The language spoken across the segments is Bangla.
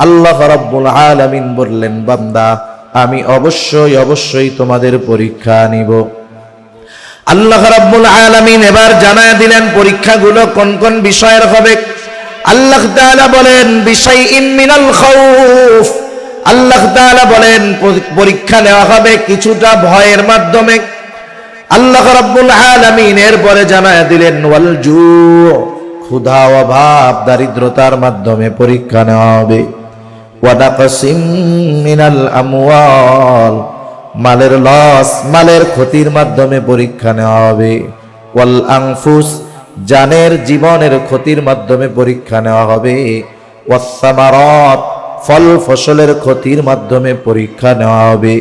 আল্লাহ রাব্বুল আলামিন বললেন, বান্দা আমি অবশ্যই অবশ্যই তোমাদের পরীক্ষা নিব। আল্লাহ রাব্বুল আলামিন এবার জানায় দিলেন পরীক্ষাগুলো কোন কোন বিষয়ের হবে। আল্লাহ তাআলা বলেন বিশাইইন মিনাল খাউফ, আল্লাহ তাআলা বলেন পরীক্ষা নেওয়া হবে কিছুটা ভয়ের মাধ্যমে। আল্লাহ রাব্বুল আলামিন এরপরে জানায় দিলেন ওয়াল জু, ক্ষুধা অভাব দারিদ্রতার মাধ্যমে পরীক্ষা নেওয়া হবে। ওয়া নাকসিম মিনাল আমওয়াল, মালের লস মালের ক্ষতির মাধ্যমে পরীক্ষা নেওয়া হবে। ওয়াল আনফুস, জানের জীবনের ক্ষতির মাধ্যমে পরীক্ষা নেওয়া হবে। ওয়াস সামারাত, ফল ফসলের ক্ষতির মাধ্যমে পরীক্ষা নেওয়া হবে।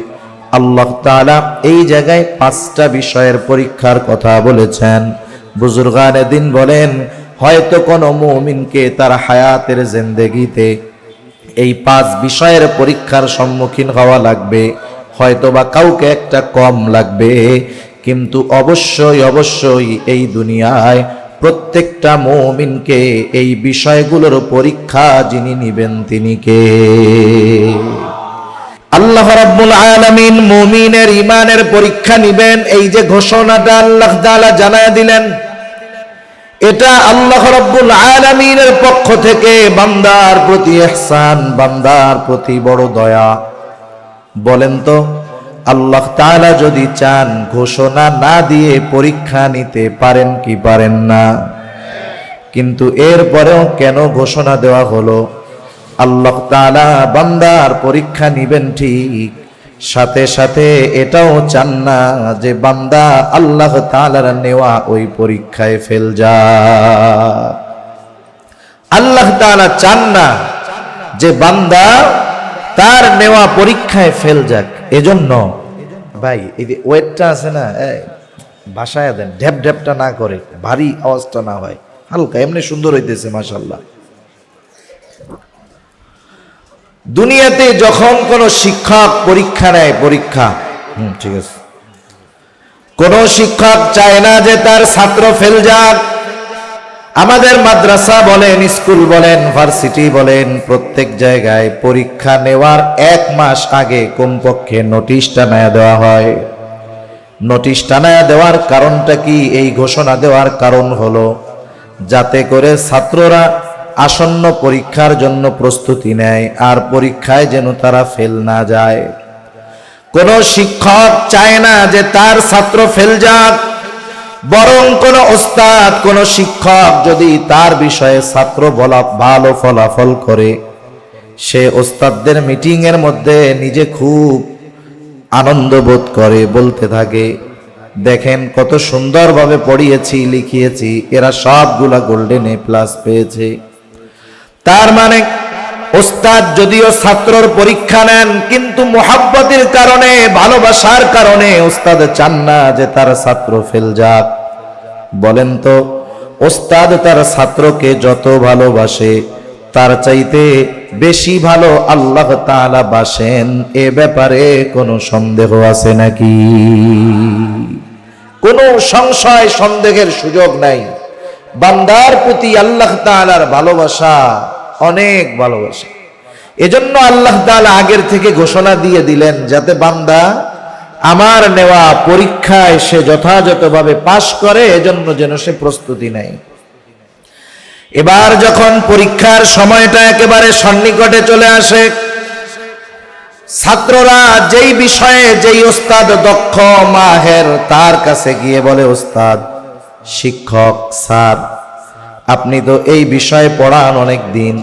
আল্লাহ তাআলা এই জায়গায় 5টা বিষয়ের পরীক্ষার কথা বলেছেন। বুজুর্গানে দিন বলেন হয়তো কোনো মুমিনকে তার হায়াতের জিন্দেগিতে এই 5 বিষয়ের পরীক্ষার সম্মুখীন হওয়া লাগবে, হয়তোবা কাউকে একটা কম লাগবে, কিন্তু অবশ্যই অবশ্যই এই দুনিয়ায় প্রত্যেকটা মুমিনকে এই বিষয়গুলোর পরীক্ষা যিনি নিবেন তিনি কে? আল্লাহ রাব্বুল আলামিন মুমিনের ঈমানের পরীক্ষা নিবেন, এই যে ঘোষণাটা আল্লাহ তাআলা জানায় দিলেন, এটা আল্লাহ রাব্বুল আলামিনের পক্ষ থেকে বান্দার প্রতি ইহসান, বান্দার প্রতি বড় দয়া। বলেন তো আল্লাহ তাআলা যদি চান ঘোষণা না দিয়ে পরীক্ষা নিতে পারেন কি পারেন না? কিন্তু এরপরেও কেন ঘোষণা দেওয়া হলো? আল্লাহ তাআলা বান্দার পরীক্ষা নিবেন ঠিক, সাথে সাথে এটাও চান না যে বান্দা আল্লাহ তাআলার নেওয়া ওই পরীক্ষায় ফেল যায়। আল্লাহ তাআলা চান না যে বান্দা তার নেওয়া পরীক্ষায় ফেল যাক। এজন্য ভাই এই যে ওয়েটটা আছে না, ভাষায় দেন, ঢ্যাপ ঢ্যাপটা না করে, ভারী আওয়াজটা না হয়, হালকা, এমনি সুন্দর হইতেছে মাশাআল্লাহ। দুনিয়াতে যখন কোন শিক্ষক পরীক্ষা নেয়, পরীক্ষা ঠিক আছে, কোন শিক্ষক চায় না যে তার ছাত্র ফেল যাক। আমাদের মাদ্রাসা বলেন, স্কুল বলেন, ভার্সিটি বলেন, প্রত্যেক জায়গায় পরীক্ষা নেওয়ার 1 মাস আগে কমপক্ষে নোটিশ টানায়া দেওয়া হয়। নোটিশ টানায়া দেওয়ার কারণটা কি? এই ঘোষণা দেওয়ার কারণ হলো যাতে করে ছাত্ররা আসন্ন পরীক্ষার জন্য প্রস্তুতি নেয় আর পরীক্ষায় যেন তারা ফেল না যায়। কোন শিক্ষক চায় না যে তার ছাত্র ফেল যাক, বরং কোন ওস্তাদ, কোন শিক্ষক যদি তার বিষয়ে ছাত্র ভালো ফলাফল করে, সে ওস্তাদদের মিটিং এর মধ্যে নিজে খুব আনন্দ বোধ করে, বলতে থাকে দেখেন কত সুন্দরভাবে পড়িয়েছি, লিখিয়েছি, এরা সবগুলা গোল্ডেন A+ পেয়েছে। তার মানে ওস্তাদ যদিও ছাত্রর পরীক্ষা নেন, কিন্তু মুহাব্বতের কারণে, ভালোবাসার কারণে ওস্তাদ চান না যে তার ছাত্র ফেল যাক। বলেন তো ওস্তাদ তার ছাত্রকে যত ভালোবাসে তার চাইতে বেশি ভালো আল্লাহ তাআলা বাসেন, এ ব্যাপারে কোনো সন্দেহ আছে নাকি? কোনো সংশয় সন্দেহের সুযোগ নাই। বান্দার প্রতি আল্লাহ তাআলার ভালোবাসা অনেক ভালোবাসা। এজন্য আল্লাহ তাআলা আগের থেকে ঘোষণা দিয়ে দিলেন যাতে বান্দা আমার নেওয়া পরীক্ষায় সে যথাযথভাবে পাশ করে, এজন্য যেন সে প্রস্তুতি নেয়। এবার যখন পরীক্ষার সময়টা একেবারে সন্নিকটে চলে আসে, ছাত্ররা যেই বিষয়ে যেই ওস্তাদ দক্ষ মাহের তার কাছে গিয়ে বলে, ওস্তাদ, শিক্ষক স্যার, আপনি তো এই বিষয়ে পড়ান অনেক দিন,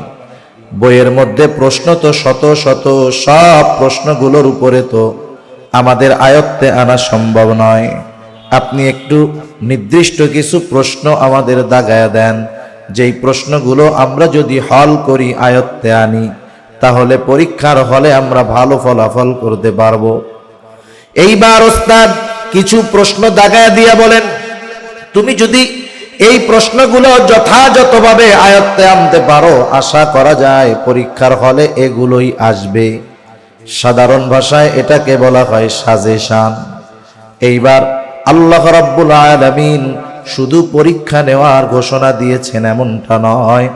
বইয়ের মধ্যে প্রশ্ন তো শত শত, সব প্রশ্নগুলোর উপরে তো আমাদের আয়ত্তে আনা সম্ভব নয়, আপনি একটু নির্দিষ্ট কিছু প্রশ্ন আমাদের দাগায়া দেন, যেই প্রশ্নগুলো আমরা যদি হল করি, আয়ত্তে আনি, তাহলে পরীক্ষার হলে আমরা ভালো ফলাফল করতে পারবো। এইবার ওস্তাদ কিছু প্রশ্ন দাগায়া দিয়া বলেন, তুমি যদি এই প্রশ্নগুলো যথাযথভাবে আয়ত্তে আনতে পারো, আশা করা যায় পরীক্ষার হলে এগুলোই আসবে। সাধারণ ভাষায় এটাকে বলা হয় সাজেশন। এইবার আল্লাহ রাব্বুল আলামিন শুধু পরীক্ষা নেওয়ার ঘোষণা দিয়েছেন এমনটা নয়,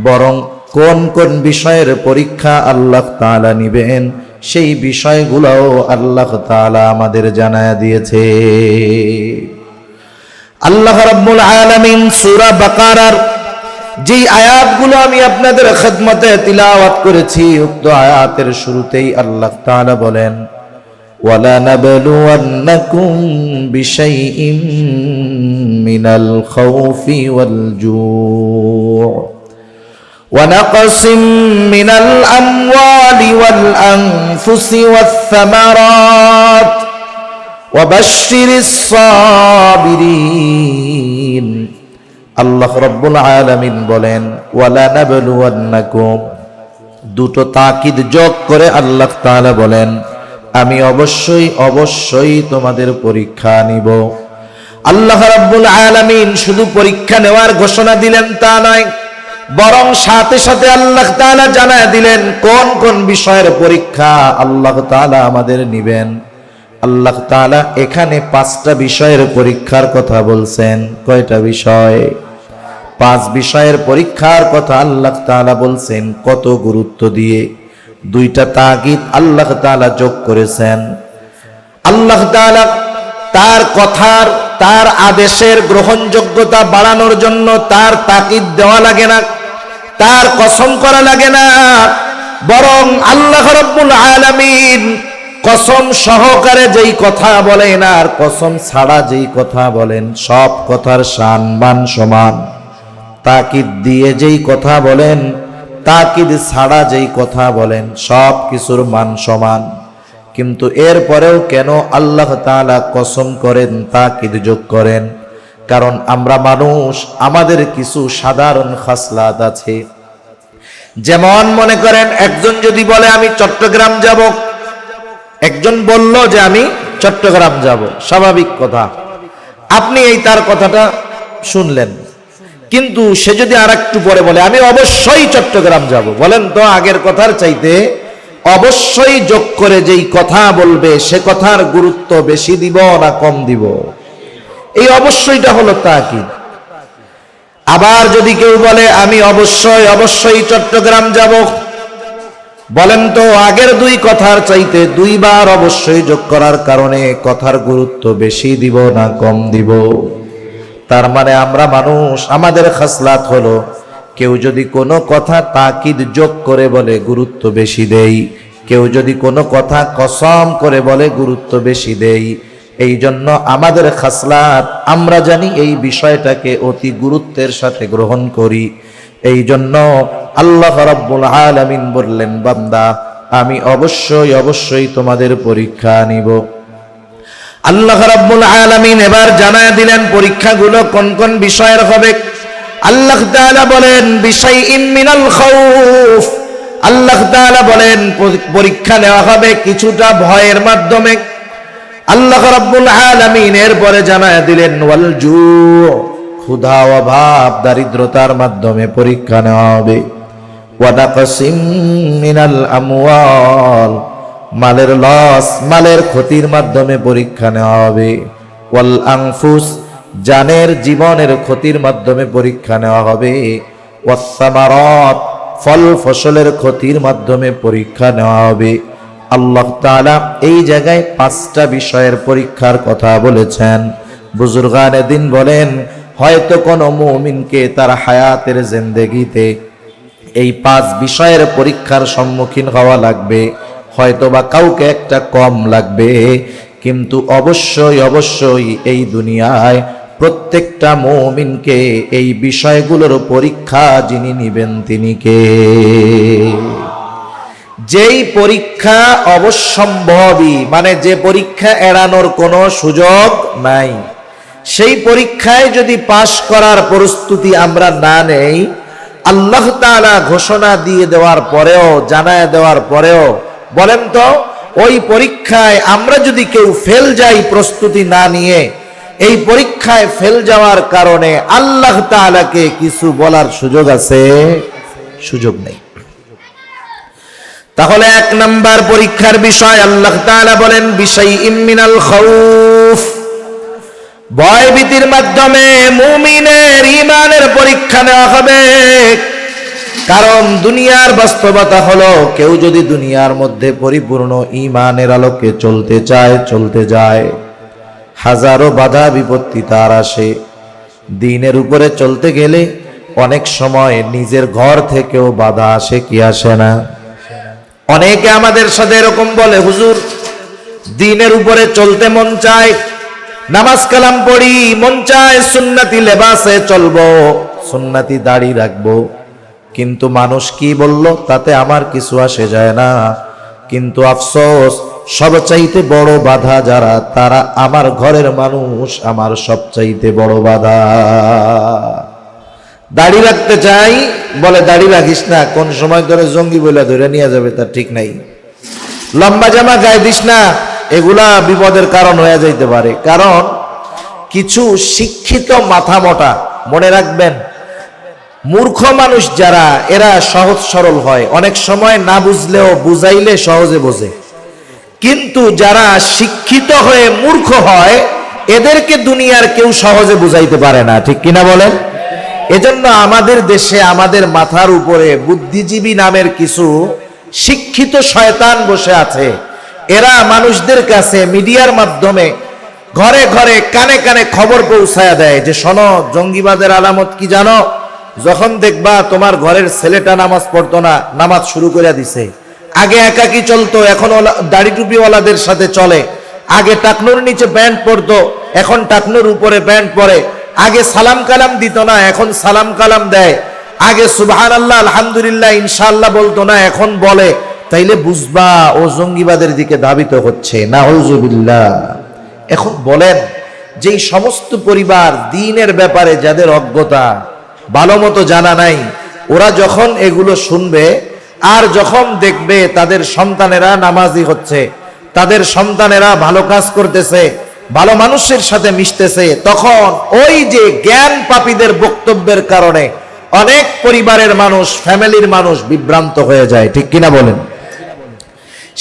বরং কোন কোন বিষয়ের পরীক্ষা আল্লাহ তাআলা নিবেন সেই বিষয়গুলোও আল্লাহ তাআলা আমাদের জানায়া দিয়েছে। আল্লাহ রাব্বুল আলামিন সূরা বাকারার যে আয়াতগুলো আমি আপনাদের খিদমতে তিলাওয়াত করেছি, উক্ত আয়াতের শুরুতেই আল্লাহ তাআলা বলেন, ওয়ালা নাবলুওয়ান্নাকুম বিশাইইম মিনাল খাউফি ওয়াল জু' ওয়া নাকসিম মিনাল আমওয়ালি ওয়াল আনফুসি ওয়াস সামারাত ওয়া বাশশিরিস সাবিরিন। আল্লাহ রাব্বুল আলামিন বলেন, ওয়ালা নাবলুওয়ান্নাকুম, দুটো তাকিদ যোগ করে আল্লাহ তাআলা বলেন, আমি অবশ্যই অবশ্যই তোমাদের পরীক্ষা নিব। আল্লাহ রাব্বুল আলামিন শুধু পরীক্ষা নেওয়ার ঘোষণা দিলেন তা নয়, বরং সাথে সাথে আল্লাহ তাআলা জানায় দিলেন কোন কোন বিষয়ের পরীক্ষা আল্লাহ তাআলা আমাদের নিবেন। আল্লাহ তাআলা এখানে 5টা বিষয়ের পরীক্ষার কথা বলছেন। কয়টা বিষয়? 5 বিষয়ের পরীক্ষার কথা আল্লাহ তাআলা বলছেন। কত গুরুত্ব দিয়ে 2টা তাকিদ আল্লাহ তাআলা যোগ করেছেন। আল্লাহ তাআলা তার কথার, তার আদেশের গ্রহণযোগ্যতা বাড়ানোর জন্য তার তাকিদ দেওয়া লাগে না, তার কসম করা লাগে না, বরং আল্লাহ রাব্বুল আলামিন কসম সহকারে যেই কথা বলেন আর কসম ছাড়া যেই কথা বলেন সব কথার শান মান সমান। তাকিদ দিয়ে যেই কথা বলেন, তাকিদ ছাড়া যেই কথা বলেন সব কিছুর মান সমান। কিন্তু এরপরেও কেন আল্লাহ তাআলা কসম করেন, তাকিদ যোগ করেন? কারণ আমরা মানুষ, আমাদের কিছু সাধারণ খাসলাত আছে। যেমন মনে করেন একজন যদি বলে আমি চট্টগ্রাম যাব, একজন বলল যে আমি চট্টগ্রাম যাব, স্বাভাবিক কথা, আপনি এই তার কথাটা শুনলেন। কিন্তু সে যদি আরেকটু পরে বলে আমি অবশ্যই চট্টগ্রাম যাব, বলেন তো আগের কথার চাইতে অবশ্যই যোগ করে যেই কথা বলবে সে কথার গুরুত্ব বেশি দিব না কম দিব? এই অবশ্যইটা হলো তাকিদ। আবার যদি কেউ বলে আমি অবশ্যই অবশ্যই চট্টগ্রাম যাব, বলেন তো আগের 2 কথার চাইতে 2 বার অবশ্যই যোগ করার কারণে কথার গুরুত্ব বেশি দিব না কম দিব? তার মানে আমরা মানুষ, আমাদের খাসলাত হলো কেউ যদি কোনো কথা তাকিদ যোগ করে বলে গুরুত্ব বেশি দেই, কেউ যদি কোনো কথা কসম করে বলে গুরুত্ব বেশি দেই। এই জন্য আমাদের খাসলাত, আমরা জানি এই বিষয়টাকে অতি গুরুত্বের সাথে গ্রহণ করি। এই জন্য আল্লাহ রাব্বুল আলামিন বললেন, বান্দা আমি অবশ্যই অবশ্যই তোমাদের পরীক্ষা নিব। আল্লাহ রাব্বুল আলামিন এবার জানায় দিলেন পরীক্ষাগুলো কোন কোন বিষয়ের হবে। আল্লাহ তাআলা বলেন বিশাইইম মিনাল খাউফ, আল্লাহ তাআলা বলেন পরীক্ষা নেওয়া হবে কিছুটা ভয়ের মাধ্যমে। আল্লাহ রাব্বুল আলামিন এরপরে জানায় দিলেন ওয়াল জু', ক্ষুধা, অভাব, দারিদ্রতার মাধ্যমে পরীক্ষা নেওয়া হবে। ওয়া নাকসিম মিনাল আমওয়াল, মালের লস, মালের ক্ষতির মাধ্যমে পরীক্ষা নেওয়া হবে। ওয়াল আনফুস, জানের জীবনের ক্ষতির মাধ্যমে পরীক্ষা নেওয়া হবে। ওয়াস সামারাত, ফল ফসলের ক্ষতির মাধ্যমে পরীক্ষা নেওয়া হবে। আল্লাহ তাআলা এই জায়গায় 5টা বিষয়ের পরীক্ষার কথা বলেছেন। বুজুর্গানে দিন বলেন হয়তো কোনো মুমিনকে তার হায়াতের জিন্দেগিতে এই 5 বিষয়ের পরীক্ষার সম্মুখীন হওয়া লাগবে, হয়তো বা কাউকে একটা কম লাগবে, কিন্তু অবশ্যই অবশ্যই এই দুনিয়ায় প্রত্যেকটা মুমিনকে এই বিষয়গুলোর পরীক্ষা যিনি নিবেন তিনি কে? যেই পরীক্ষা অবশ্যম্ভাবী, মানে যে পরীক্ষা এড়ানোর কোনো সুযোগ নাই, সেই পরীক্ষায় যদি পাশ করার প্রস্তুতি আমরা না নেই, আল্লাহ তাআলা ঘোষণা দিয়ে দেওয়ার পরেও, জানায় দেওয়ার পরেও, বলেন তো ওই পরীক্ষায় আমরা যদি কেউ ফেল যাই প্রস্তুতি না নিয়ে, এই পরীক্ষায় ফেল যাওয়ার কারণে আল্লাহ তাআলাকে কিছু বলার সুযোগ আছে? সুযোগ নেই। তাহলে 1 নাম্বার পরীক্ষার বিষয় আল্লাহ তাআলা বলেন বিশাইইম মিনাল খাউফ, ভয় ভীতির মাধ্যমে মুমিনের ঈমানের পরীক্ষা নেওয়া হবে। কারণ দুনিয়ার বাস্তবতা হলো কেউ যদি দুনিয়ার মধ্যে পরিপূর্ণ ঈমানের আলোকে চলতে যায়, হাজারো বাধা বিপত্তি তার আসে। দ্বীনের উপরে চলতে গেলে অনেক সময় নিজের ঘর থেকেও বাধা আসে, কি আসে না? অনেকে আমাদের সাথে এরকম বলে, হুজুর দ্বীনের উপরে চলতে মন চায়, নামাজ কালাম পড়ি, মন চায় সুন্নতি লেবাসে চলবো, সুন্নতি দাড়ি রাখবো, কিন্তু মানুষ কি বলল তাতে আমার কিছু আসে যায় না। কিন্তু আফসোস, সবচাইতে বড় বাধা যারা, তারা আমার ঘরের মানুষ, আমার সবচাইতে বড় বাধা। দাড়ি রাখতে চাই, বলে দাড়ি রাখিস না, কোন সময় ধরে জঙ্গি বলে ধরে নিয়ে যাবে তার ঠিক নাই। লম্বা জামা গায়ে দিস না, এগুলা বিপদের কারণ হয়ে যাইতে পারে। কারণ কিছু শিক্ষিত মাথা মোটা, মনে রাখবেন, মূর্খ মানুষ যারা, এরা সহজ সরল হয়, অনেক সময় না বুঝলেও বুঝাইলে সহজে বোঝে। কিন্তু যারা শিক্ষিত হয়ে মূর্খ হয়, এদেরকে দুনিয়ার কেউ সহজে বুঝাইতে পারে না, ঠিক কিনা বলেন? এজন্য আমাদের দেশে আমাদের মাথার উপরে বুদ্ধিজীবী নামের কিছু শিক্ষিত শয়তান বসে আছে। এরা মানুষদের কাছে মিডিয়ার মাধ্যমে ঘরে ঘরে কানে কানে খবর পৌঁছায়া দেয় যে শোনো, জঙ্গিবাদের আলামত কি জানো? যখন দেখবা তোমার ঘরের ছেলেটা নামাজ পড়তো না, নামাজ শুরু করে দিছে। আগে একাকি চলতো, এখন দাড়ি টুপিওয়ালাদের সাথে চলে। আগে টাকনুর নিচে প্যান্ট পরতো, এখন টাকনুর উপরে প্যান্ট পরে। আগে সালাম কালাম দিত না, এখন সালাম কালাম দেয়। আগে সুবহানাল্লাহ আলহামদুলিল্লাহ ইনশাআল্লাহ বলতো না, এখন বলে। তাইলে বুঝবা ও জঙ্গিবাদের দিকে ধাবিত হচ্ছে, নাউযুবিল্লাহ। এখন বলেন, যেই সমস্ত পরিবার দ্বীনের ব্যাপারে যাদের অজ্ঞতা ভালো মতো জানা নাই, ওরা যখন এগুলো শুনবে আর যখন দেখবে তাদের সন্তানেরা নামাজি হচ্ছে, তাদের সন্তানেরা ভালো কাজ করতেছে, ভালো মানুষের সাথে মিশতেছে, তখন ওই যে জ্ঞান পাপীদের বক্তব্যের কারণে অনেক পরিবারের মানুষ, ফ্যামিলির মানুষ বিভ্রান্ত হয়ে যায়, ঠিক কিনা বলেন?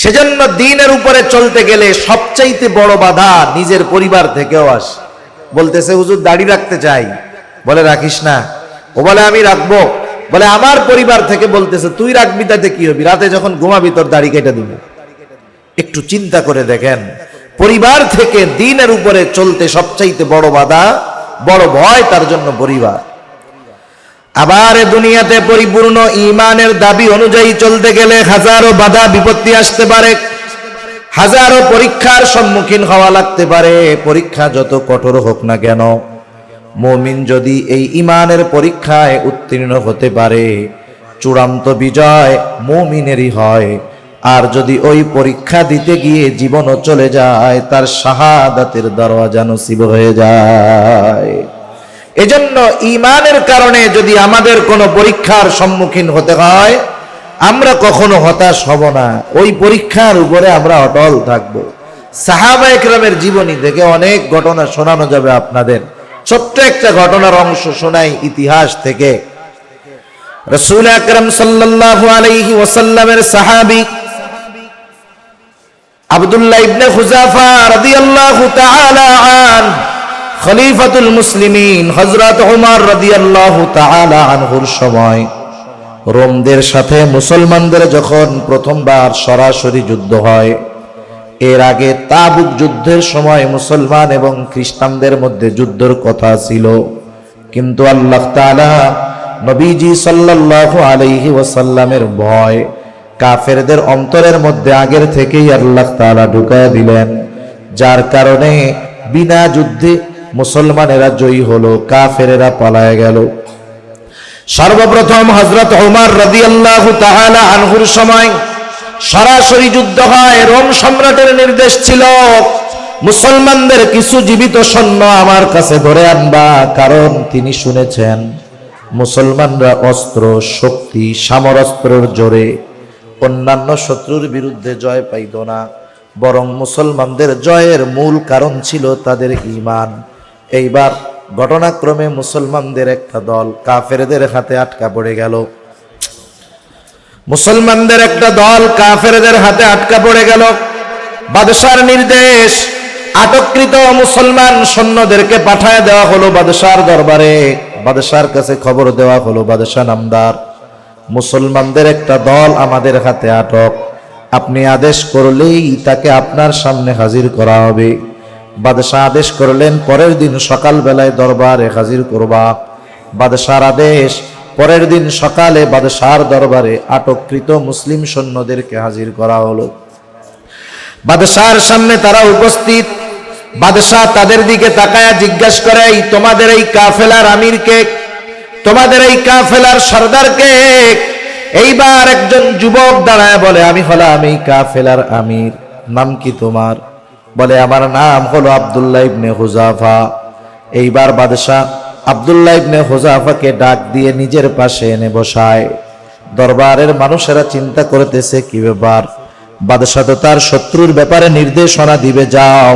সেজন্য দ্বীনের উপরে চলতে গেলে সবচাইতে বড় বাধা নিজের পরিবার থেকেও আসে। বলতেছে হুজুর দাড়ি রাখতে চাই, বলে রাখিস না। ও বলে আমি রাখবো, বলে আমার পরিবার থেকে বলতেছে তুই রাখবি, তাতে কি হবে? রাতে যখন ঘুমাবি তোর দাড়ি কেটে দিবে। একটু চিন্তা করে দেখেন, পরিবার থেকে দ্বীনের উপরে চলতে সবচাইতে বড় বাধা, বড় ভয় তার জন্য পরিবার। আবার দুনিয়াতে পরিপূর্ণ ঈমানের দাবি অনুযায়ী চলতে গেলে হাজারো বাধা বিপত্তি আসতে পারে, হাজারো পরীক্ষার সম্মুখীন হওয়া লাগতে পারে। পরীক্ষা যত কঠোর হোক না কেন, মুমিন যদি এই ঈমানের পরীক্ষায় উত্তীর্ণ হতে পারে, চূড়ান্ত বিজয় মুমিনেরই হয়। আর যদি ওই পরীক্ষা দিতে গিয়ে জীবনও চলে যায়, তার শাহাদাতের দরওয়াজা নসিব হয়ে যায়। এজন্য ঈমানের কারণে যদি আমাদের কোনো পরীক্ষার সম্মুখীন হতে হয়, আমরা কখনো হতাশ হব না, ওই পরীক্ষার উপরে আমরা অটল থাকব। সাহাবায়ে কেরামের জীবনী থেকে অনেক ঘটনা শোনানো যাবে আপনাদের। ছোট্ট একটা ঘটনার অংশ শোনাই ইতিহাস থেকে। রাসূল আকরাম সাল্লাল্লাহু আলাইহি ওয়াসাল্লামের সাহাবী আব্দুল্লাহ ইবনে হুযাফা রাদিয়াল্লাহু তাআলা আনহু, খলিফাতুল মুসলিমিন হযরত ওমর রাদিয়াল্লাহু তাআলা আনহুর সময় রোমদের সাথে মুসলমানদের যখন প্রথমবার সরাসরি যুদ্ধ হয়, এর আগে তাবুক যুদ্ধের সময় মুসলমান এবং খ্রিস্টানদের মধ্যে যুদ্ধের কথা ছিল, কিন্তু আল্লাহ তাআলা নবীজি সাল্লাল্লাহু আলাইহি ওয়াসাল্লামের ভয় কাফেরদের অন্তরের মধ্যে আগের থেকেই আল্লাহ তাআলা ঢুকায়া দিলেন, যার কারণে বিনা যুদ্ধে মুসলমানেরা জয়ী হলো, কাফেরেরা পালায় গেল। সর্বপ্রথম হযরত ওমর রাদিয়াল্লাহু তাআলা আনহুর সময় সরাসরি যুদ্ধ হয়। রোম সম্রাটের নির্দেশ ছিল, মুসলমানদের কিছু জীবিত সৈন্য আমার কাছে ধরে আনবা, কারণ তিনি শুনেছেন মুসলমানরা অস্ত্র শক্তি সামরাস্ত্রের জোরে অন্যান্য শত্রুর বিরুদ্ধে জয় পাইত না, বরং মুসলমানদের জয়ের মূল কারণ ছিল তাদের ঈমান। এইবার ঘটনাক্রমে মুসলমানদের একটা দল কাফেরদের হাতে আটকা পড়ে গেল। মুসলমানদের একটা দল কাফেরদের হাতে আটকা পড়ে গেল। বাদশার নির্দেশ, আটককৃত মুসলমান সৈন্যদেরকে পাঠায় দেওয়া হলো বাদশার দরবারে। বাদশার কাছে খবর দেওয়া হলো, বাদশা নামদার, মুসলমানদের একটা দল আমাদের হাতে আটক, আপনি আদেশ করলেই তাকে আপনার সামনে হাজির করা হবে। বাদশাহ আদেশ করলেন, পরের দিন সকালবেলায় দরবারে হাজির করবা। বাদশাহর আদেশ, পরের দিন সকালে বাদশাহর দরবারে আটককৃত মুসলিম সৈন্যদেরকে হাজির করা হলো। বাদশাহর সামনে তারা উপস্থিত। বাদশাহ তাদের দিকে তাকায়া জিজ্ঞাসা করে, তোমাদের এই কাফেলার আমিরকে, তোমাদের এই কাফেলার সর্দারকে? এইবার একজন যুবক দাঁড়ায় বলে, আমি হলাম এই কাফেলার আমির। নাম কি তোমার? বলে, আমার নাম হলো আব্দুল্লাহ ইবনে হুযাফা। এইবার বাদশাহ আব্দুল্লাহ ইবনে হুযাফাকে ডাক দিয়ে নিজের পাশে এনে বসায়। দরবারের মানুষেরা চিন্তা করতেছে, কি ব্যাপার? বাদশাহ তো তার শত্রুর ব্যাপারে নির্দেশনা দিবে, যাও,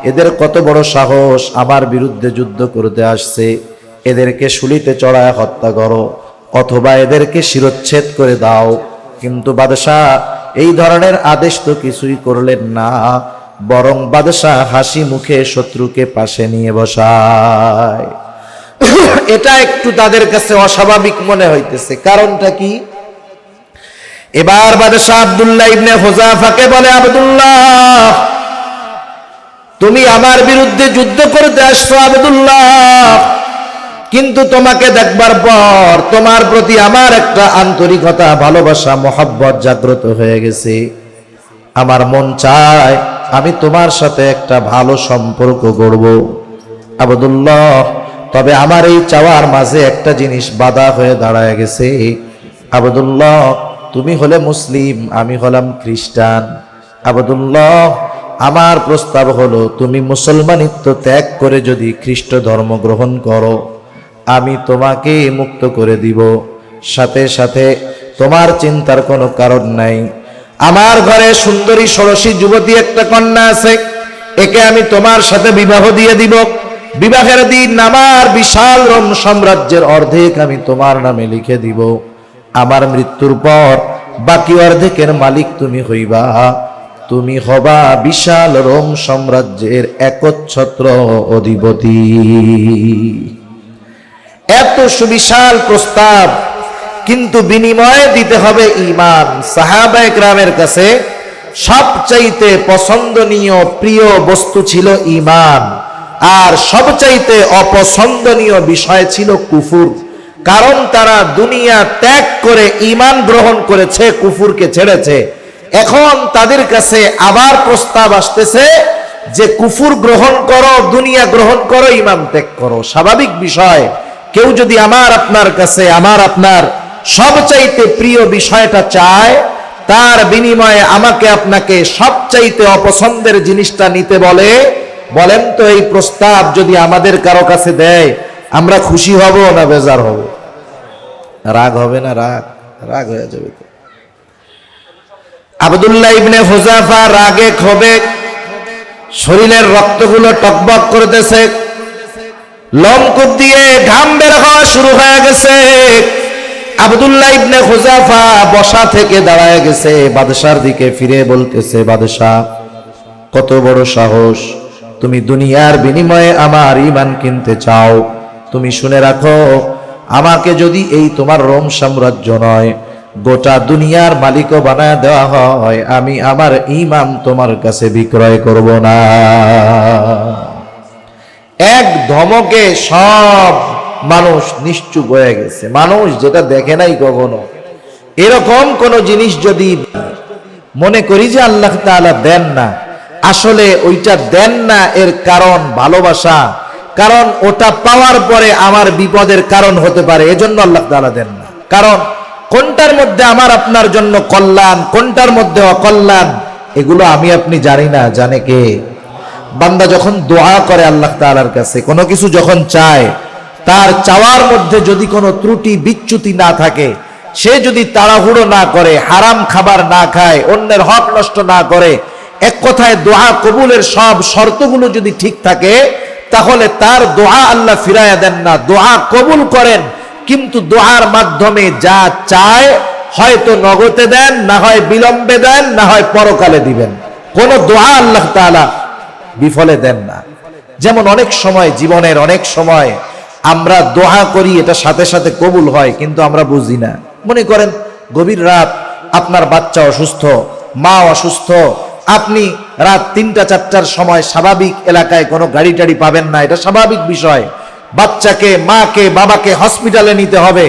এদের কত বড় সাহস, আমার বিরুদ্ধে যুদ্ধ করতে আসছে, এদেরকে শুলিতে চড়ায় হত্যা করো, অথবা এদেরকে শিরচ্ছেদ করে দাও। কিন্তু বাদশাহ এই ধরনের আদেশ তো কিছুই করলেন না, বরং বাদশাহ হাসি মুখে শত্রুকে পাশে নিয়ে বসায়। এটা একটু তাদের কাছে অস্বাভাবিক মনে হইতেছে। কারণটা কি? এবার বাদশাহ আব্দুল্লাহ ইবনে হুযাফাকে বলে, আব্দুল্লাহ, তুমি আমার বিরুদ্ধে যুদ্ধ করতে আসছো আব্দুল্লাহ, কিন্তু তোমাকে দেখবার পর তোমার প্রতি আমার একটা আন্তরিকতা, ভালোবাসা, মহব্বত জাগ্রত হয়ে গেছে। আমার মন চায় আমি তোমার সাথে একটা ভালো সম্পর্ক গড়ব আব্দুল্লাহ, তবে আমার এই চাওয়ার মাঝে একটা জিনিস বাধা হয়ে দাঁড়ায় গেছে। আব্দুল্লাহ, তুমি হলে মুসলিম, আমি হলাম খ্রিস্টান। আব্দুল্লাহ, আমার প্রস্তাব হলো, তুমি মুসলমানিত্ব ত্যাগ করে যদি খ্রিস্ট ধর্ম গ্রহণ করো, আমি তোমাকে মুক্ত করে দিব। সাথে সাথে তোমার চিন্তার কোনো কারণ নাই, আমার ঘরে সুন্দরী ষোড়শী যুবতী একটা কন্যা আছে, একে আমি তোমার সাথে বিবাহ দিয়ে দিব। বিবাহের দিন আমার বিশাল রোম সাম্রাজ্যের অর্ধেক আমি তোমার নামে লিখে দিব। আমার মৃত্যুর পর বাকি অর্ধেকের মালিক তুমি হইবা। তুমি হবা বিশাল রোম সাম্রাজ্যের একচ্ছত্র অধিপতি। এত সুবিশাল প্রস্তাব, কিন্তু বিনিময়ে দিতে হবে ঈমান। সাহাবায়ে কেরামের কাছে সবচাইতে পছন্দনীয় প্রিয় বস্তু ছিল ঈমান, আর সবচাইতে অপছন্দনীয় বিষয় ছিল কুফুর। কারণ তারা দুনিয়া ত্যাগ করে ঈমান গ্রহণ করেছে, কুফুরকে ছেড়েছে। এখন তাদের কাছে আবার প্রস্তাব আসতেছে যে কুফুর গ্রহণ করো, দুনিয়া গ্রহণ করো, ঈমান ত্যাগ করো। স্বাভাবিক বিষয়, কেউ যদি আমার আপনার কাছে আমার আপনার সবচাইতে প্রিয় বিষয়টা চায়, তার বিনিময়ে আমাকে আপনাকে সবচাইতে অপছন্দের জিনিসটা নিতে বলে, বলেন তো এই প্রস্তাব যদি আমাদের কারো কাছে দেয়, আমরা খুশি হব না বেজার হব? রাগ হবে না? রাগ হয়ে যাবে তো। আব্দুল্লাহ ইবনে হুযাফা রাগে ক্ষোভে শরীরের রক্তগুলো টকবক করতেছে, লোমকূপ দিয়ে ঘাম বের হওয়া শুরু হয়ে গেছে। আব্দুল্লাহ ইবনে হুযাফা বসা থেকে দাঁড়ায় গেছে, বাদশার দিকে ফিরে বলতেছে, বাদশাহ, কত বড় সাহস, তুমি দুনিয়ার বিনিময়ে আমার ঈমান কিনতে চাও? তুমি শুনে রাখো, আমাকে যদি এই তোমার রোম সাম্রাজ্য নয়, গোটা দুনিয়ার মালিকও বানায় দেওয়া হয়, আমি আমার ঈমান তোমার কাছে বিক্রয় করব না। এক ধমকে সব মানুষ নিশ্চুপ হয়ে গেছে। মানুষ যেটা দেখে নাই কখনো, এরকম কোন জিনিস যদি মনে করি যে আল্লাহ তাআলা দেন না, আসলে ওইটা দেন না এর কারণ ভালোবাসা, কারণ ওটা পাওয়ার পরে আমার বিপদের কারণ হতে পারে, এজন্য আল্লাহ তাআলা দেন না। কারণ কোনটার মধ্যে আমার আপনার জন্য কল্যাণ, কোনটার মধ্যে অকল্যাণ, এগুলো আমি আপনি জানি না, জানে কে? বান্দা যখন দোয়া করে আল্লাহ তাআলার কাছে, কোনো কিছু যখন চায়, তার চাওয়ার মধ্যে যদি কোনো ত্রুটি বিচ্যুতি না থাকে, সে যদি তাড়াহুড়ো না করে, হারাম খাবার না খায়, অন্যের হক নষ্ট না করে, এক কথায় দোয়া কবুলের সব শর্তগুলো যদি ঠিক থাকে, তাহলে তার দোয়া আল্লাহ ফিরাইয়া দেন না, দোয়া কবুল করেন। কিন্তু দোয়ার মাধ্যমে যা চায় হয়তো নগদে দেন, না হয় বিলম্বে দেন, না হয় পরকালে দিবেন। কোন দোয়া আল্লাহ তাআলা বিফলে দেন না। যেমন অনেক সময় জীবনের অনেক সময় আমরা দোয়া করি, এটা সাথে সাথে কবুল হয়, কিন্তু আমরা বুঝি না। মনে করেন গভীর রাত, আপনার বাচ্চা অসুস্থ, মা অসুস্থ, আপনি রাত 3টা 4টার সময় স্বাভাবিক এলাকায় কোনো গাড়ি টাড়ি পাবেন না, এটা স্বাভাবিক বিষয়। বাচ্চাকে, মাকে, বাবাকে হসপিটালে নিতে হবে।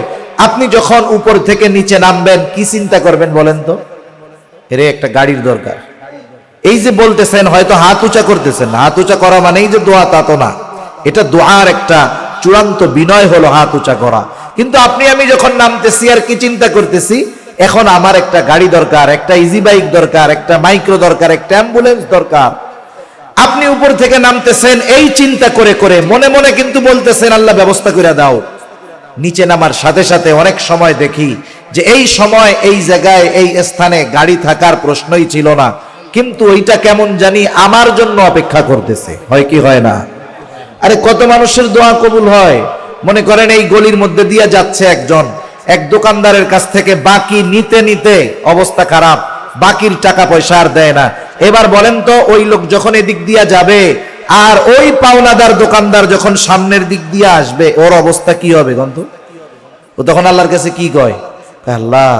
আপনি যখন উপর থেকে নিচে নামবেন কি চিন্তা করবেন বলেন তো? এর একটা গাড়ির দরকার। এই যে বলতেছেন, হয়তো হাত উঁচা করতেছেন, হাত উঁচা করা মানেই যে দোয়া তা তো না, এটা দোয়ার একটা চূড়ান্ত বিনয় হলো হাত উঁচা করা। কিন্তু আপনি আমি যখন নামতেছি আর কি চিন্তা করতেছি, এখন আমার একটা গাড়ি দরকার, একটা ইজি বাইক দরকার, একটা মাইক্রো দরকার, একটা অ্যাম্বুলেন্স দরকার। আপনি উপর থেকে নামতেছেন এই চিন্তা করে করে, মনে মনে কিন্তু বলতেছেন আল্লাহ ব্যবস্থা করে দাও। নিচে নামার সাথে সাথে অনেক সময় দেখি যে এই সময় এই জায়গায় এই স্থানে গাড়ি থাকার প্রশ্নই ছিল না, কিন্তু ওইটা কেমন জানি আমার জন্য অপেক্ষা করতেছে। হয় কি হয় না? আরে কত মানুষের দোয়া কবুল হয়। মনে করেন এই গলির মধ্যে দিয়ে যাচ্ছে একজন, এক দোকানদারের কাছ থেকে বাকি নিতে নিতে অবস্থা খারাপ, বাকির টাকা পয়সা আর দেয় না। এবার বলেন তো ওই লোক যখন এদিক দিয়া যাবে আর ওই পাওনাদার দোকানদার যখন সামনের দিক দিয়ে আসবে, ওর অবস্থা কি হবে গন্ত? ও তখন আল্লাহর কাছে কি কয়? আল্লাহ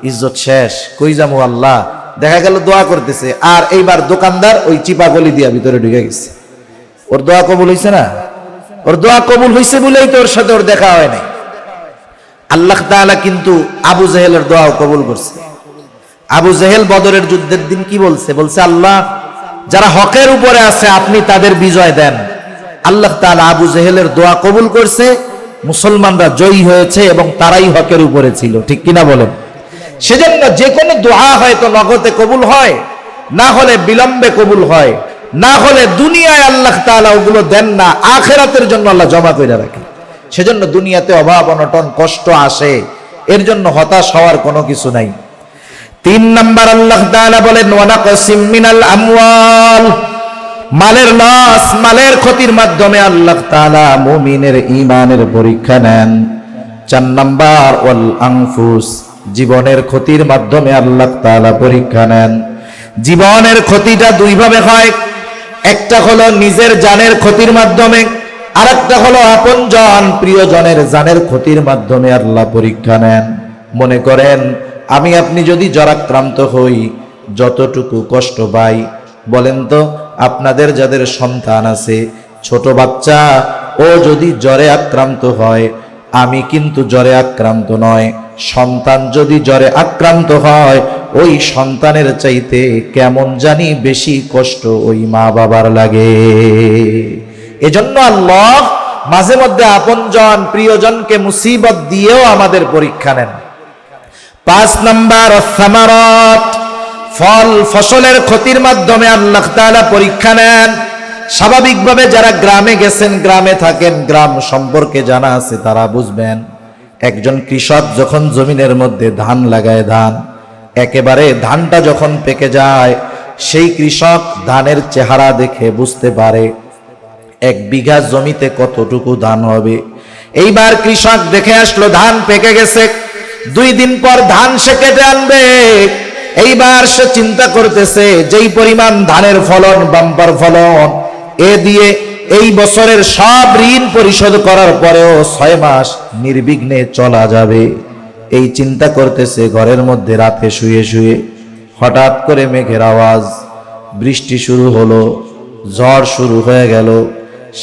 ইজ্জত শেষ, কই যাবো আল্লাহ। দেখা গেল দোয়া করতেছে, আর এইবার দোকানদার ওই চিপা গলি দিয়া ভিতরে ঢুকে গেছে। ওর দোয়া কবুল হয়েছে না? ওর দোয়া কবুল হয়েছে বলেই তো ওর সাথে ওর দেখা হয় নাই। আল্লাহ তাআলা কিন্তু আবু জেহেলের দোয়াও কবুল করছে। আবু জেহেল বদরের যুদ্ধের দিন কি বলছে? বলছে আল্লাহ যারা হকের উপরে আছে আপনি তাদের বিজয় দেন। আল্লাহ তাআলা আবু জেহেলের দোয়া কবুল করছে, মুসলমানরা জয়ী হয়েছে এবং তারাই হকের উপরে ছিল। ঠিক কিনা বলেন? সেজন্য যে কোনো দোয়া হয়তো নগদে কবুল হয়, না হলে বিলম্বে কবুল হয়, না হলে দুনিয়ায় আল্লাহ তাআলা ওগুলো দেন না, আখিরাতের জন্য আল্লাহ জমা করে রাখে। সেজন্য দুনিয়াতে অভাব অনটন কষ্ট আসে, এর জন্য হতাশ হওয়ার কোনো কিছু নাই। 3 নাম্বার আল্লাহ তাআলা বলেন ওয়ানাকসিম মিনাল আমওয়াল, মালের লস, মালের ক্ষতির মাধ্যমে আল্লাহ তাআলা মুমিনের ঈমানের পরীক্ষা নেন। 4 নাম্বার ওয়াল আনফুস, জীবনের ক্ষতির মাধ্যমে আল্লাহ তাআলা পরীক্ষা নেন। জীবনের ক্ষতিটা 2 ভাবে হয়, একটা হলো নিজের জানের ক্ষতির মাধ্যমে, আর একটা হলো আপনজন প্রিয়জনের জানের ক্ষতির মাধ্যমে আল্লাহ পরীক্ষা নেন। মনে করেন আমি আপনি যদি জ্বরাক্রান্ত হই, যতটুকু কষ্ট পাই, বলেন তো আপনাদের যাদের সন্তান আছে, ছোট বাচ্চা, ও যদি জ্বরে আক্রান্ত হয়, আমি কিন্তু জ্বরে আক্রান্ত নয়, সন্তান যদি জ্বরে আক্রান্ত হয়, ওই সন্তানের চাইতে কেমন জানি বেশি কষ্ট ওই মা বাবার লাগে। এজন্য আল্লাহ মাঝে মধ্যে আপনজন প্রিয়জনকে মুসিবত দিয়েও আমাদের পরীক্ষা নেন। 5 নাম্বার সামারাত, ফল ফসলের ক্ষতির মাধ্যমে আল্লাহ তাআলা পরীক্ষা নেন। স্বাভাবিকভাবে যারা গ্রামে গেছেন, গ্রামে থাকেন, গ্রাম সম্পর্কে জানা আছে, তারা বুঝবেন একজন কৃষক যখন জমিনের মধ্যে ধান লাগায়, ধান একেবারে ধানটা যখন পেকে যায়, সেই কৃষক ধানের চেহারা দেখে বুঝতে পারে 1 বিঘা জমিতে কতটুকু ধান হবে। এইবার কৃষক দেখে আসলো ধান পেকে গেছে, 2 দিন পর ধান সে কেটে আনবে। এইবার সে চিন্তা করতেছে যেই পরিমাণ ধানের ফলন, বাম্পার ফলন, এ দিয়ে এই বছরের সব ঋণ পরিশোধ করার পরেও 6 মাস নির্বিঘ্নে চলা যাবে। এই চিন্তা করতেছে, ঘরের মধ্যে রাতে শুয়ে শুয়ে হঠাৎ করে মেঘের আওয়াজ, বৃষ্টি শুরু হলো, ঝড় শুরু হয়ে গেল,